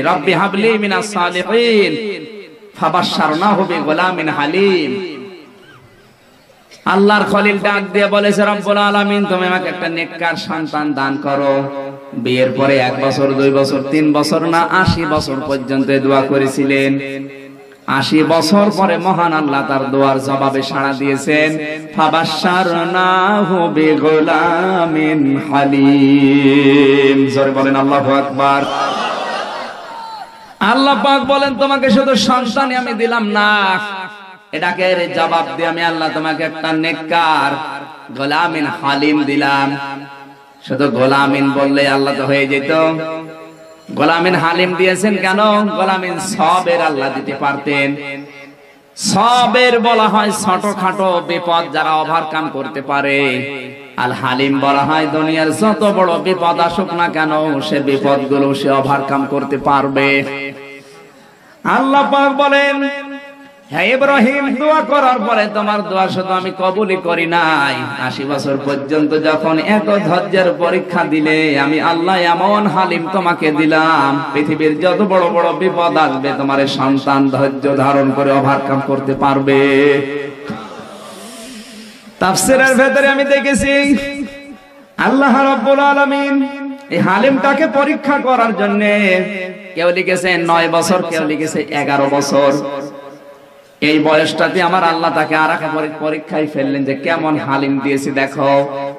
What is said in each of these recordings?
রব্বি হাবলি মিনাস সালিহিন ফাবাশশারনাহু বিগুলামিন হালিম। আল্লাহর খলিল ডাক দিয়ে বলেছে, রব্বুল আলামিন তুমি আমাকে একটা নেককার সন্তান দান করো। বিয়ের পরে 1 বছর 2 বছর 3 বছর না 80 বছর পর্যন্ত দোয়া করেছিলেন। 80 বছর পরে মহান আল্লাহ তার দোয়ার জবাবে সাড়া দিয়েছেন, ফাবাশশারনাহু বিগুলামিন হালিম। জোরে বলেন আল্লাহু আকবার। আল্লাহ পাক বলেন, তোমাকে শুধু সন্তানই আমি দিলাম না, এটাকে জবাব দিয়ে আমি আল্লাহ তোমাকে একটা নেককার গোলামিন হালিম দিলাম। শুধু গোলামিন বললে আল্লাহ তো হয়ে যেত, গোলামিন হালিম দিয়েছেন কেন? গোলামিন সবের আল্লাহ দিতে পারতেন। সবের বলা হয় ছোটখাটো বিপদ যারা ওভারকাম করতে পারে, আল হালিম বলা হয় দুনিয়ার যত বড় বিপদ আসুক না কেন সে বিপদগুলো সে ওভারকাম করতে পারবে। আল্লাহ পাক বলেন, হ্যাঁ ইব্রাহিম, দোয়া করার পরে তোমার দোয়া শুধু আমি কবুলই করি নাই, 80 বছর পর্যন্ত যখন এত ধৈর্যের পরীক্ষা দিলে আমি আল্লাহ এমন হালিম তোমাকে দিলাম, পৃথিবীর যত বড় বড় বিপদ আসবে তোমার সন্তান ধৈর্য ধারণ করে ওভারকাম করতে পারবে। তাফসীরের ভেতরে আমি দেখেছি আল্লাহ রাব্বুল আলামিন এই হালিমটাকে পরীক্ষা করার জন্য কেউ লিখেছে 9 বছর, কেউ লিখেছে 11 বছর। এই বয়সটাতে আমার আল্লাহ তাকে আরেকটা পরীক্ষায় ফেললেন যে কেমন হালিম দিয়েছি দেখো।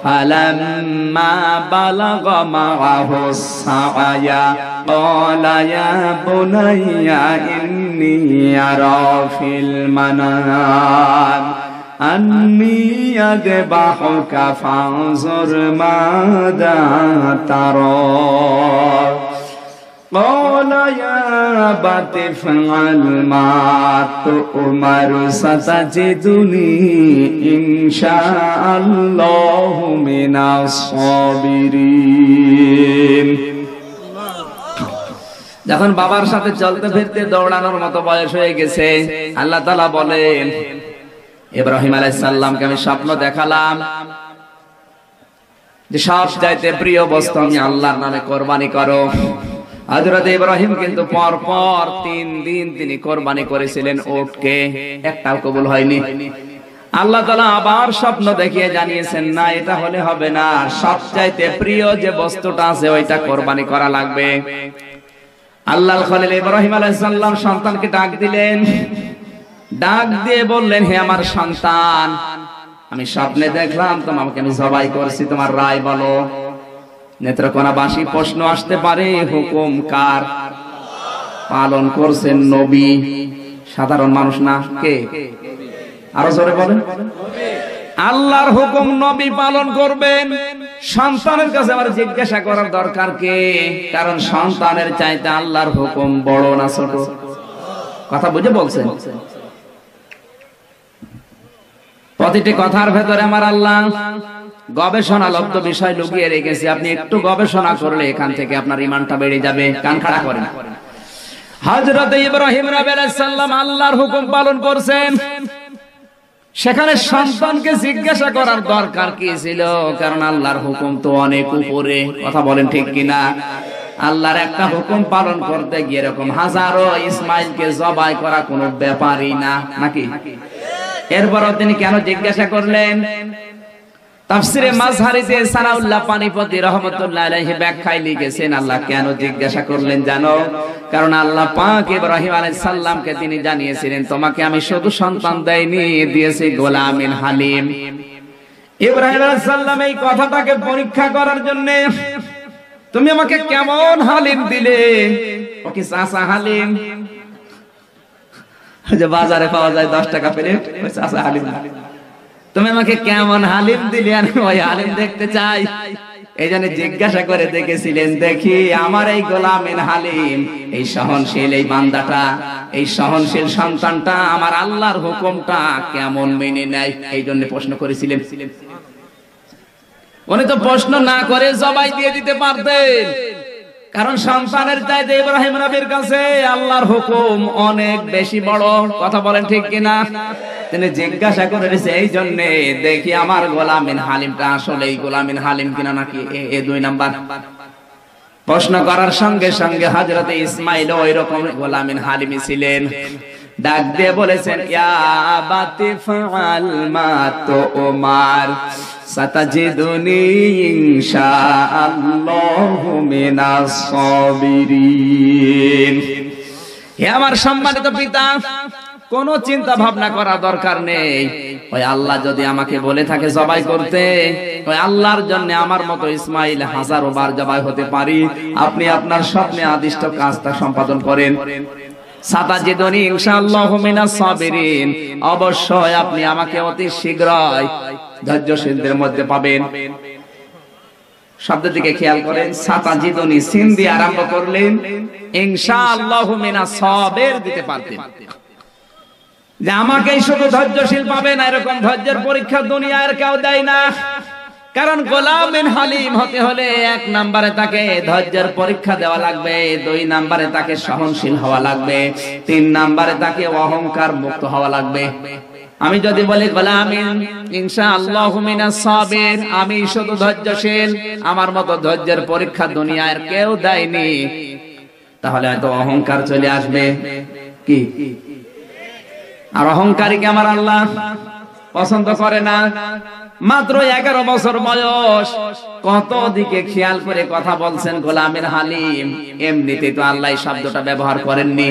ফালাম্মা বালাগা মাআহু সাআয়া ক্বালা ইয়া বুনাইয়া ইন্নী আরা ফিল মানাম আন্নী আযবাহুকা ফানজুর মাযা তারা। قال يا أبت افعل ما تؤمر ستجدني إن شاء الله من الصابرين। যখন বাবার সাথে চলতে ফিরতে দৌড়ানোর মতো বয়স হয়ে গেছে, আল্লাহ তাআলা বলেন, ইব্রাহিম আলাইহিস সালামকে আমি স্বপ্ন দেখালাম যে সব চাইতে প্রিয় বস্তু আমি আল্লাহর নামে কোরবানি করো। হযরত ইব্রাহিম কিন্তু পরপর 3 দিন তিনি কোরবানি করেছিলেন উটকে, একটাও কবুল হয়নি। আল্লাহ তাআলা আবার স্বপ্ন দেখিয়ে জানিয়েছেন, না এটা হলে হবে না, সবচাইতে প্রিয় যে বস্তুটা আছে ওইটা কোরবানি করা লাগবে। আল্লাহর খলিল ইব্রাহিম আলাইহিস সালাম সন্তানকে ডাক দিলেন, ডাক দিয়ে বললেন, হে আমার সন্তান, আমি স্বপ্নে দেখলাম তোমাকে আমি জবাই করছি, তোমার রায় বলো। নেত্রকোনাবাসী প্রশ্ন আসতে পারে, হুকুম কার? পালন করছেন নবী, সাধারণ মানুষ না। কে? আরো জোরে বলেন। আল্লাহর হুকুম নবী পালন করবেন। সন্তানের কাছে আমার জিজ্ঞাসা করার দরকার কে? কারণ সন্তানের চাইতে আল্লাহর হুকুম বড় না ছোট? কথা বুঝে বলছেন? প্রতিটি কথার ভেতরে আমার আল্লাহ গবেষণালব্ধ বিষয় লুকিয়ে রেখেছে। আপনি একটু গবেষণা করলে এখান থেকে আপনার ঈমানটা বেড়ে যাবে। কান খাড়া করেন। হযরত ইব্রাহিম আলাইহিস সালাম আল্লাহর হুকুম পালন করছেন, সেখানে সন্তানকে জিজ্ঞাসা করার দরকার কি ছিল? কারণ আল্লাহর হুকুম তো অনেক উপরে। কথা বলেন ঠিক কিনা? আল্লাহর একটা হুকুম পালন করতে গিয়ে এরকম হাজারো ইসমাইলকে জবাই করা কোনো ব্যাপারই না, নাকি? এরপরও তিনি কেন জিজ্ঞাসা করলেন? তাফসিরে মাযহারিতে সানাউল্লাহ পানিপতি রাহমাতুল্লাহ আলাইহি ব্যাখ্যায় লিখেছেন, আল্লাহ কেন জিজ্ঞাসা করলেন জানো? কারণ আল্লাহ পাক ইব্রাহিম আলাইহিস সালামকে তিনি জানিয়েছিলেন, তোমাকে আমি শুধু সন্তান দেইনি, দিয়েছি গোলামিন হালিম। ইব্রাহিম আলাইহিস সালাম এই কথাটাকে পরীক্ষা করার জন্য, তুমি আমাকে কেমন হালিম দিলে? ও কি চাচা হালিম? যে বাজারে পাওয়া যায় 10 টাকা প্লেট, ওই চাচা হালিম। তুমি আমাকে কেমন হালিম দিলে? আমি ওই হালিম দেখতে চাই। এই জন্য জিজ্ঞাসা করে দেখেছিলেন, দেখি আমার এই গোলামিন হালিম, এই সহনশীল এই বান্দাটা, এই সহনশীল সন্তানটা আমার আল্লাহর হুকুমটা কেমন মেনে নেয়। এই জন্য প্রশ্ন করেছিলেন। উনি তো প্রশ্ন না করে জবাই দিয়ে দিতে পারতেন, কারণ সন্তানের চাইতে ইব্রাহিম নবীর কাছে আল্লাহর হুকুম অনেক বেশি বড়। কথা বলেন ঠিক কিনা? তিনি জিজ্ঞাসা করেছে এই জন্য, দেখি আমার গোলামিন হালিমটা আসলে এই গোলামিন হালিম কিনা, নাকি এ 2 নাম্বার। প্রশ্ন করার সঙ্গে সঙ্গে হযরতে ইসমাঈল ওই রকম গোলামিন হালিমি ছিলেন, ডাক দিয়ে বলেছেন, ইয়া আবাতি ফাআল মা তুমার সাতাজিদুনি ইনশাআল্লাহু মিনাস সাবিরিন। হে আমার সম্মানিত পিতা, কোন চিন্তা ভাবনা করার দরকার নেই। ওই আল্লাহ যদি আমাকে বলে থাকে জবাই করতে, ওই আল্লাহর জন্য আমার মতো ইসমাঈল হাজারো বার জবাই হতে পারি। আপনি আপনার স্বপ্নে আদিষ্ট কাজটা সম্পাদন করেন। সাতাজিদুনি ইনশাআল্লাহু মিনাস সাবিরিন, অবশ্যই আপনি আমাকে অতি শীঘ্রই ধৈর্যশীলদের মধ্যে পাবেন। শব্দের দিকে খেয়াল করেন, সাতাজিদুনি সিন দিয়ে আরম্ভ করলেন, ইনশাআল্লাহু মিনাস সাবির দিতে পারতেন, যে আমাকেই শুধু ধৈর্যশীল পাবেন। এরকম ধৈর্যের পরীক্ষা দুনিয়ার কেউ দেয় না। কারণ গোলামিন হালিম হতে হলে 1 নম্বরে তাকে ধৈর্যের পরীক্ষা দেওয়া লাগবে, 2 নম্বরে তাকে সহনশীল হওয়া লাগবে, 3 নম্বরে তাকে অহংকার মুক্ত হওয়া লাগবে। আমি যদি বলি গোলামিন ইনশাআল্লাহু মিনাস সাবির, আমি শুধু ধৈর্যশীল, আমার মতো ধৈর্যের পরীক্ষা দুনিয়ার কেউ দেয়নি, তাহলে হয়তো অহংকার চলে আসবে। কি আর অহংকারীকে আমার আল্লাহ পছন্দ করে না। মাত্র 11 বছর বয়স, কত দিকে খেয়াল করে কথা বলছেন গোলামিন হালিম। এমনিতে তো আল্লাহ শব্দটা ব্যবহার করেননি।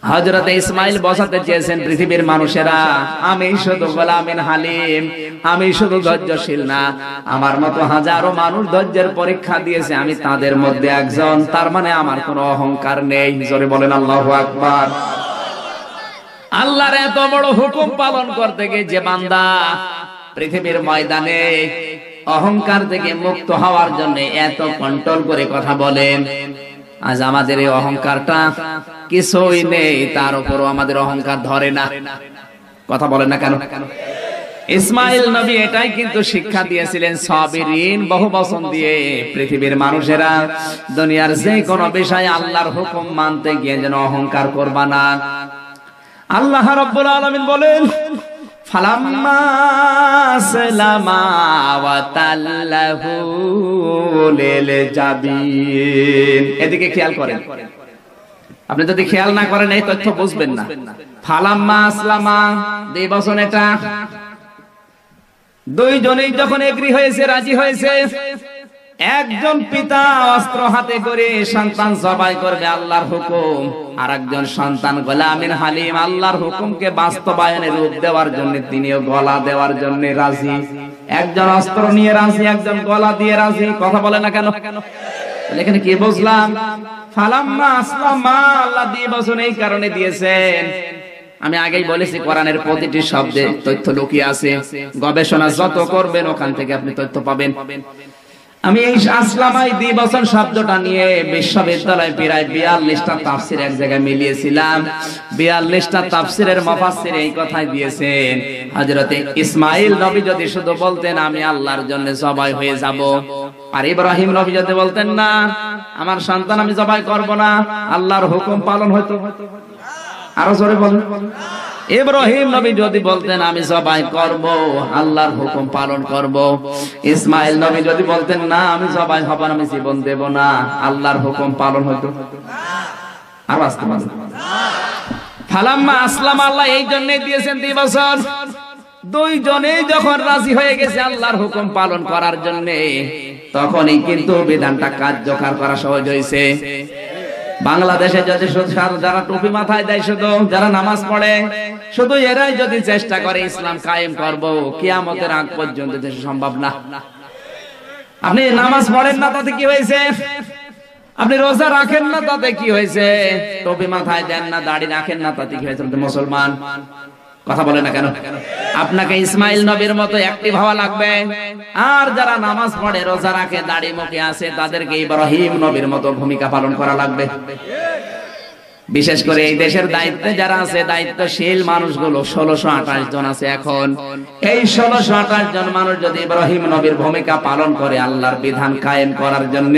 হযরতে ইসমাঈল বোঝাতে চেয়েছেন পৃথিবীর মানুষেরা, আমি শুধু গোলামিন হালিম, আমি শুধু ধৈর্যশীল না, আমার মতো হাজারো মানুষ ধৈর্যের পরীক্ষা দিয়েছে, আমি তাদের মধ্যে একজন। তার মানে আমার কোনো অহংকার নেই। জোরে বলেন আল্লাহু আকবার। আল্লাহর এত বড় হুকুম পালন করতে গিয়ে যে বান্দা পৃথিবীর ময়দানে অহংকার থেকে মুক্ত হওয়ার জন্য এত কন্ট্রোল করে কথা বলেন, আজ আমাদের এই অহংকারটা কিছুই নেই, তার উপরও আমাদের অহংকার ধরে না। কথা বলেন না কেন? ইসমাঈল নবী এটাই কিন্তু শিক্ষা দিয়েছিলেন, সাবিরিন বহু বচন দিয়ে। পৃথিবীর মানুষেরা দুনিয়ার যে কোনো বিষয়ে আল্লাহর হুকুম মানতে গিয়ে যেন অহংকার করবা না। আল্লাহ রাব্বুল আলামিন বলেন, ফালাম্মা সালামা ওয়া তাল্লাহু লিল জাবিন। এদিকে খেয়াল করেন, আপনি যদি খেয়াল না করেন এই তথ্য বুঝবেন না। ফালাম্মা আসলামা দুই বচন, এটা দুইজনেই যখন এগ্রি হয়েছে, রাজি হয়েছে, একজন পিতা অস্ত্র হাতে করে সন্তান জবাই করবে আল্লাহর হুকুম, আর একজন সন্তান গোলামিন হালিম আল্লাহর হুকুমকে বাস্তবায়নে রূপ দেওয়ার জন্য তিনিও গলা দেওয়ার জন্য রাজি। একজন অস্ত্র নিয়ে রাজি, একজন গলা দিয়ে রাজি। কথা বলে না কেন? এখানে কি বুঝলাম? ফালাম্মা আসলামা, আল্লাহ দিয়ে বচন এই কারণে দিয়েছেন। আমি আগেই বলেছি কোরআনের প্রতিটি শব্দে তথ্য লুকিয়ে আছে। গবেষণা যত করবেন ওখান থেকে আপনি তথ্য পাবেন। আমি এই আসলামাই দ্বিবচন শব্দটা নিয়ে বিশ্ববিদ্যালয়ে প্রায় 42টা তাফসীর এক জায়গায় মিলিয়েছিলাম। 42টা তাফসীরের মুফাসসির এই কথাই দিয়েছেন, হযরতে ইসমাঈল নবী যদি শুধু বলতেন আমি আল্লাহর জন্য জবাই হয়ে যাব, আর ইব্রাহিম নবী যদি বলতেন না আমার সন্তান আমি জবাই করব না, আল্লাহর হুকুম পালন হতো। আরো জোরে বলেন। ইব্রাহিম নবী যদি বলতেন আমি জবাই করব, আল্লাহর হুকুম পালন করব। ইসমাঈল নবী যদি বলতেন না আমি জবাই হব না, আমি জীবন দেব না, আল্লাহর হুকুম পালন হতো। আর আসতে পারেন। ফালাম্মা আসলাম, আল্লাহ এই জন্যই দিয়েছেন 2 বছর। দুইজনেই যখন রাজি হয়ে গেছে আল্লাহর হুকুম পালন করার জন্য, তখনই কিন্তু বিধানটা কার্যকর করা সহজ হয়েছে। বাংলাদেশে যদি যারা টুপি মাথায় দেয়, শুধু যারা নামাজ পড়ে, শুধু এরাই যদি চেষ্টা করে ইসলাম কায়েম করব, কিয়ামতের আগ পর্যন্ত দেশে সম্ভব না। আপনি নামাজ পড়েন না তাতে কি হয়েছে? আপনি রোজা রাখেন না তাতে কি হয়েছে? টুপি মাথায় দেন না, দাড়ি রাখেন না তাতে কি হয়েছে? মুসলমান। কথা বলে না কেন? আপনাকে ইসমাঈল নবীর মতো অ্যাক্টিভ হওয়া লাগবে। আর যারা নামাজ পড়ে, রোজা রাখে, দাড়ি মুখে আছে, তাদেরকে ইব্রাহিম নবীর মতো ভূমিকা পালন করা লাগবে। বিশেষ করে এই দেশের দায়িত্বে যারা আছে, দায়িত্বশীল মানুষগুলো 1628 জন আছে এখন। এই 1628 জন মানুষ যদি ইব্রাহিম নবীর ভূমিকা পালন করে আল্লাহর বিধান কায়েম করার জন্য,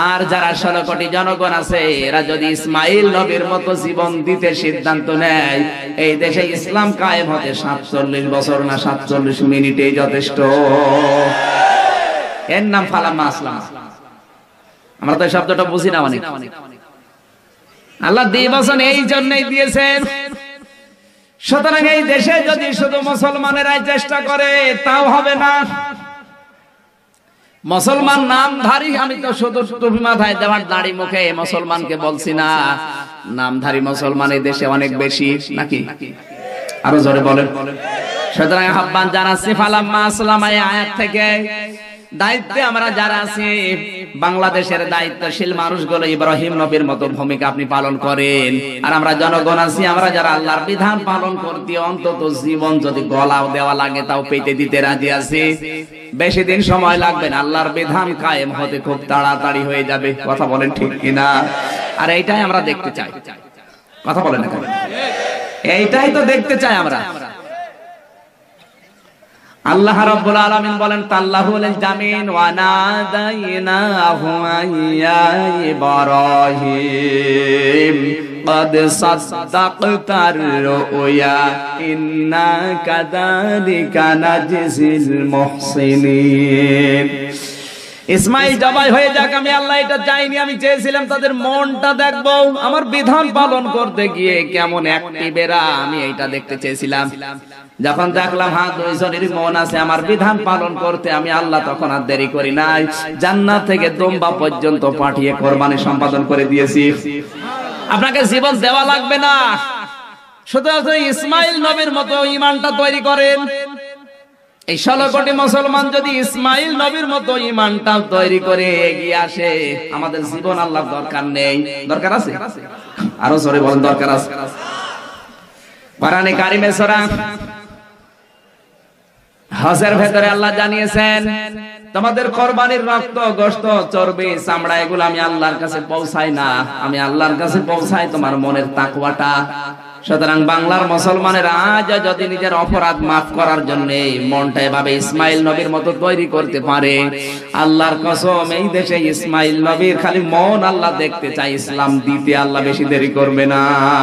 আর যারা 16 কোটি জনগণ আছে এরা যদি ইসমাঈল নবীর মতো জীবন দিতে সিদ্ধান্ত নেয়, এই দেশে ইসলাম কায়েম হতে 47 বছর না 47 মিনিটেই যথেষ্ট। এর নাম ফালাম্মা আসলাম। আমরা তো এই শব্দটা বুঝি না অনেক। আল্লাহ নির্বাচন এই জন্যই দিয়েছেন, সুতরাং এই দেশে যদি শুধু মুসলমানেরাই চেষ্টা করে তাও হবে না। মুসলমান নামধারী, আমি তো শুধু টুপি মাথায় দেওয়ার দাড়ি মুখে মুসলমানকে বলছি না, নামধারী মুসলমান এই দেশে অনেক বেশি, নাকি? আরো জোরে বলেন। সুতরাং আহ্বান জানাচ্ছি ফালাম্মা আসলামা এই আয়াত থেকে দায়িত্বে আমরা যারা আছি, বাংলাদেশের দায়িত্বশীল মানুষগুলো ইব্রাহিম নবীর মতো ভূমিকা আপনি পালন করেন। আর আমরা জনগণ আছি, আমরা যারা আল্লাহর বিধান পালন করতে অন্তত জীবন যদি গলাও দেওয়া লাগে তাও পেতে দিতে রাজি আছি। বেশি দিন সময় লাগবে না, আল্লাহর বিধান কায়েম হতে খুব তাড়াতাড়ি হয়ে যাবে। কথা বলেন ঠিক কিনা? আর এইটাই আমরা দেখতে চাই। কথা বলেন না, এইটাই তো দেখতে চাই আমরা। আল্লাহ রাব্বুল আলামিন বলেন তাল্লাহুল জামিন ওয়া নাদাইনাহু ইয়া ইব্রাহিম قد صدقت الرؤيا إنا كذلك نجزي المحسنين। ইসমাইল জবাই হয়ে যাক, আমি আল্লাহ এটা চাইনি, আমি চেয়েছিলাম তাদের মনটা দেখবো, আমার বিধান পালন করতে গিয়ে কেমন অ্যাক্টিভেরা, আমি এইটা দেখতে চেয়েছিলাম। যখন দেখলাম হ্যাঁ দুইজনেরই মন আছে আমার বিধান পালন করতে, আমি আল্লাহ তখন আর দেরি করি নাই, জান্নাত থেকে দুম্বা পর্যন্ত পাঠিয়ে কোরবানি সম্পাদন করে দিয়েছি। আপনাকে জীবন দেওয়া লাগবে না, শুধু ইসমাইল নবীর মতো ঈমানটা তৈরি করেন। এই 16 কোটি মুসলমান যদি ইসমাইল নবীর মতো ঈমানটা তৈরি করে এগিয়ে আসে, আমাদের জীবন আল্লাহর দরকার নেই। দরকার আছে? আরো জোরে বলেন দরকার আছে। কোরআনে কারিমে সূরা হজের ভেতরে আল্লাহ জানিয়েছেন তোমাদের কোরবানির রক্ত, গোশত, চর্বি, চামড়া এগুলো আমি আল্লাহর কাছে পৌঁছাই না, আমি আল্লাহর কাছে পৌঁছাই তোমার মনের তাকওয়াটা। সুতরাং বাংলার মুসলমানের আজ যদি নিজের অপরাধ মাফ করার জন্য মনটা এভাবে ইসমাইল নবীর মতো তৈরি করতে পারে, আল্লাহর কসম এই দেশে ইসমাইল নবীর খালি মন আল্লাহ দেখতে চাই, ইসলাম দিতে আল্লাহ বেশি দেরি করবে না।